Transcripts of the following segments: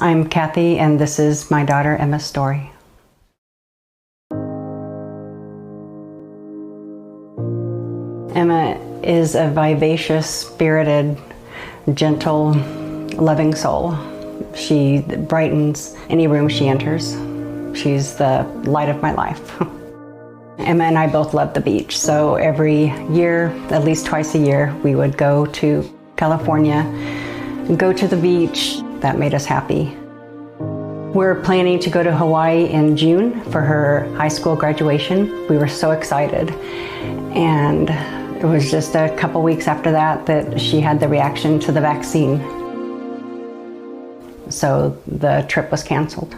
I'm Kathy, and this is my daughter Emma's story. Emma is a vivacious, spirited, gentle, loving soul. She brightens any room she enters. She's the light of my life. Emma and I both love the beach, so every year, at least twice a year, we would go to California, go to the beach. That made us happy. We're planning to go to Hawaii in June for her high school graduation. We were so excited, and it was just a couple weeks after that she had the reaction to the vaccine. So the trip was canceled.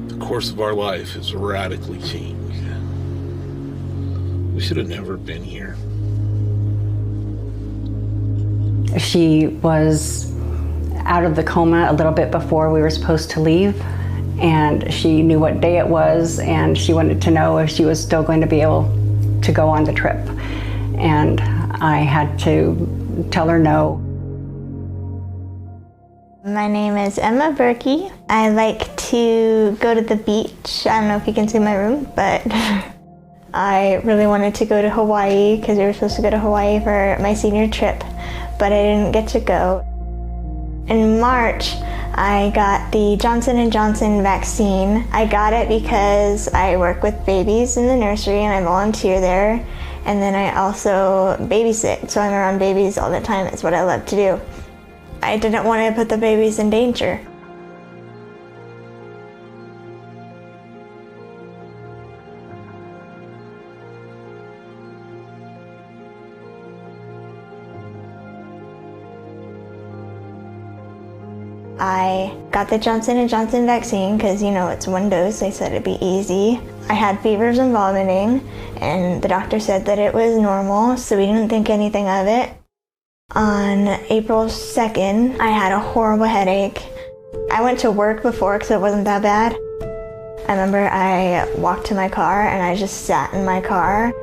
The course of our life has radically changed. We should have never been here. She was out of the coma a little bit before we were supposed to leave, and she knew what day it was, and she wanted to know if she was still going to be able to go on the trip. And I had to tell her no. My name is Emma Berkey. I like to go to the beach. I don't know if you can see my room, but I really wanted to go to Hawaii because we were supposed to go to Hawaii for my senior trip, but I didn't get to go. In March, I got the Johnson & Johnson vaccine. I got it because I work with babies in the nursery and I volunteer there. And then I also babysit, so I'm around babies all the time. It's what I love to do. I didn't want to put the babies in danger. I got the Johnson & Johnson vaccine because, it's one dose. They said it'd be easy. I had fevers and vomiting, and the doctor said that it was normal, so we didn't think anything of it. On April 2nd, I had a horrible headache. I went to work before because it wasn't that bad. I remember I walked to my car and I just sat in my car,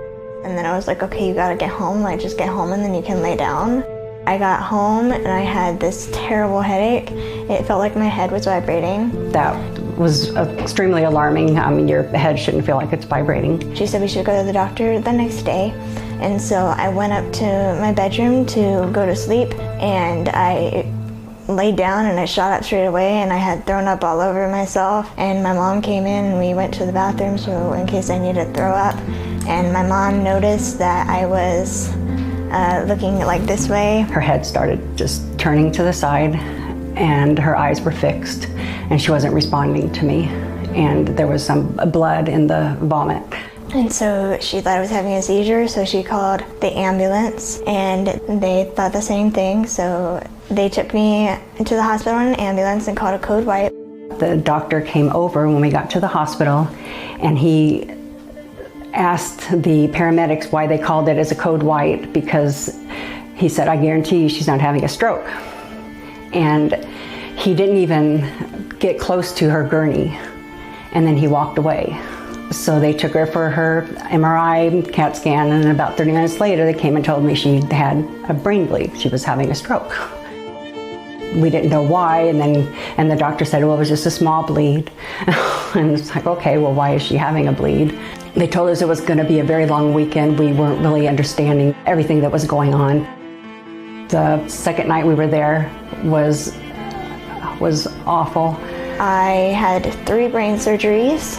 and then I was like, okay, you gotta get home. Just get home and then you can lay down. I got home and I had this terrible headache. It felt like my head was vibrating. That was extremely alarming. Your head shouldn't feel like it's vibrating. She said we should go to the doctor the next day. And so I went up to my bedroom to go to sleep, and I laid down and I shot up straight away, and I had thrown up all over myself. And my mom came in and we went to the bathroom so in case I needed to throw up. And my mom noticed that I was looking like this way. Her head started just turning to the side, and her eyes were fixed, and she wasn't responding to me. And there was some blood in the vomit. And so she thought I was having a seizure, so she called the ambulance, and they thought the same thing. So they took me to the hospital in an ambulance and called a code white. The doctor came over when we got to the hospital, and he asked the paramedics why they called it as a code white, because he said, I guarantee you she's not having a stroke. And he didn't even get close to her gurney, and then he walked away. So they took her for her MRI, CAT scan, and about 30 minutes later they came and told me she had a brain bleed. She was having a stroke. We didn't know why, and the doctor said, well, it was just a small bleed. And it's like, okay, well, why is she having a bleed? They told us it was going to be a very long weekend. We weren't really understanding everything that was going on. The second night we were there was awful. I had 3 brain surgeries.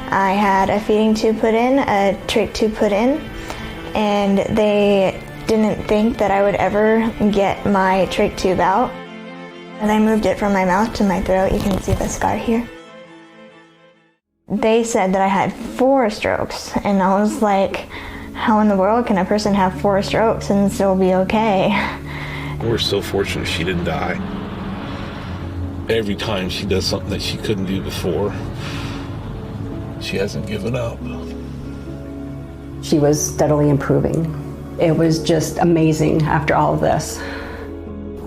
I had a feeding tube put in, a trach tube put in, and they didn't think that I would ever get my trach tube out. And I moved it from my mouth to my throat. You can see the scar here. They said that I had 4 strokes, and I was like, how in the world can a person have 4 strokes and still be okay? We're so fortunate she didn't die. Every time she does something that she couldn't do before, she hasn't given up. She was steadily improving. It was just amazing after all of this.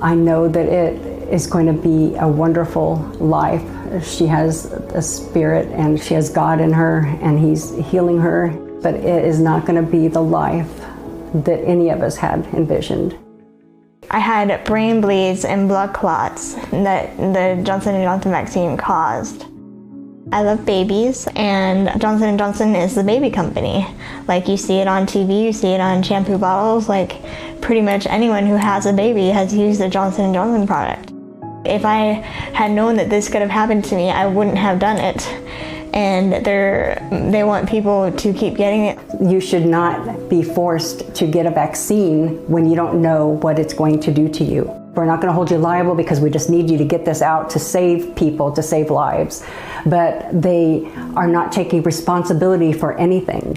I know that it is going to be a wonderful life. She has a spirit and she has God in her, and He's healing her, but it is not going to be the life that any of us had envisioned. I had brain bleeds and blood clots that the Johnson & Johnson vaccine caused. I love babies, and Johnson & Johnson is the baby company. Like, you see it on TV, you see it on shampoo bottles. Like, pretty much anyone who has a baby has used the Johnson & Johnson product. If I had known that this could have happened to me, I wouldn't have done it. And they want people to keep getting it. You should not be forced to get a vaccine when you don't know what it's going to do to you. We're not going to hold you liable because we just need you to get this out to save people, to save lives. But they are not taking responsibility for anything.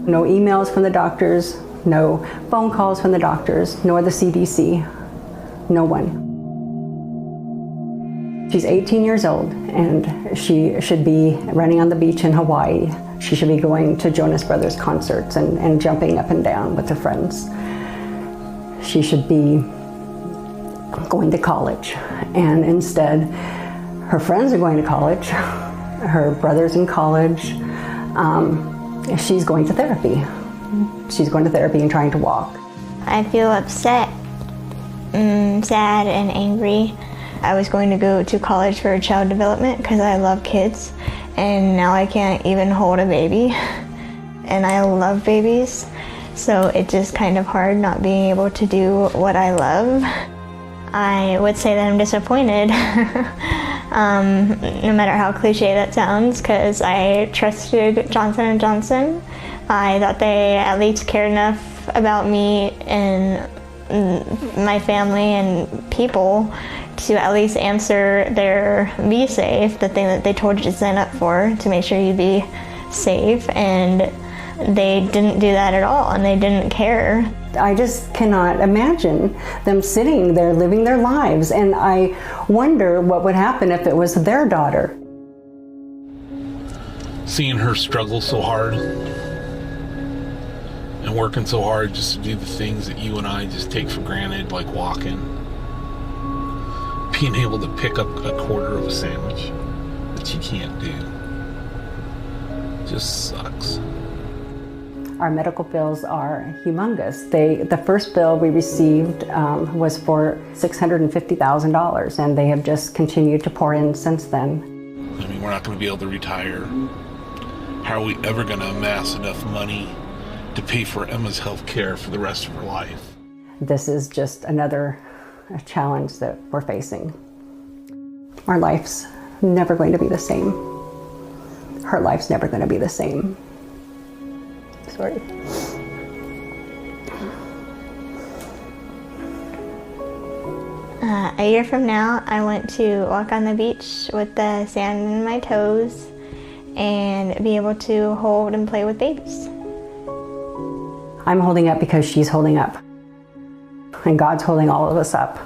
No emails from the doctors, no phone calls from the doctors, nor the CDC, no one. She's 18 years old, and she should be running on the beach in Hawaii. She should be going to Jonas Brothers concerts and jumping up and down with her friends. She should be going to college, and instead, her friends are going to college, her brother's in college. She's going to therapy. She's going to therapy and trying to walk. I feel upset, sad, and angry. I was going to go to college for child development because I love kids, and now I can't even hold a baby. And I love babies, so it's just kind of hard not being able to do what I love. I would say that I'm disappointed, no matter how cliche that sounds, because I trusted Johnson & Johnson. I thought they at least cared enough about me and my family and people to at least answer their be safe, the thing that they told you to sign up for, to make sure you'd be safe, and they didn't do that at all, and they didn't care. I just cannot imagine them sitting there living their lives, and I wonder what would happen if it was their daughter. Seeing her struggle so hard and working so hard just to do the things that you and I just take for granted, like walking, being able to pick up a quarter of a sandwich that you can't do, just sucks. Our medical bills are humongous. The first bill we received was for $650,000, and they have just continued to pour in since then. I mean, we're not going to be able to retire. How are we ever going to amass enough money to pay for Emma's health care for the rest of her life? This is just another challenge that we're facing. Our life's never going to be the same. Her life's never going to be the same. Sorry. A year from now, I want to walk on the beach with the sand in my toes and be able to hold and play with babies. I'm holding up because she's holding up. And God's holding all of us up.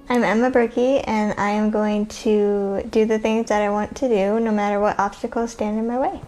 I'm Emma Berkey, and I am going to do the things that I want to do, no matter what obstacles stand in my way.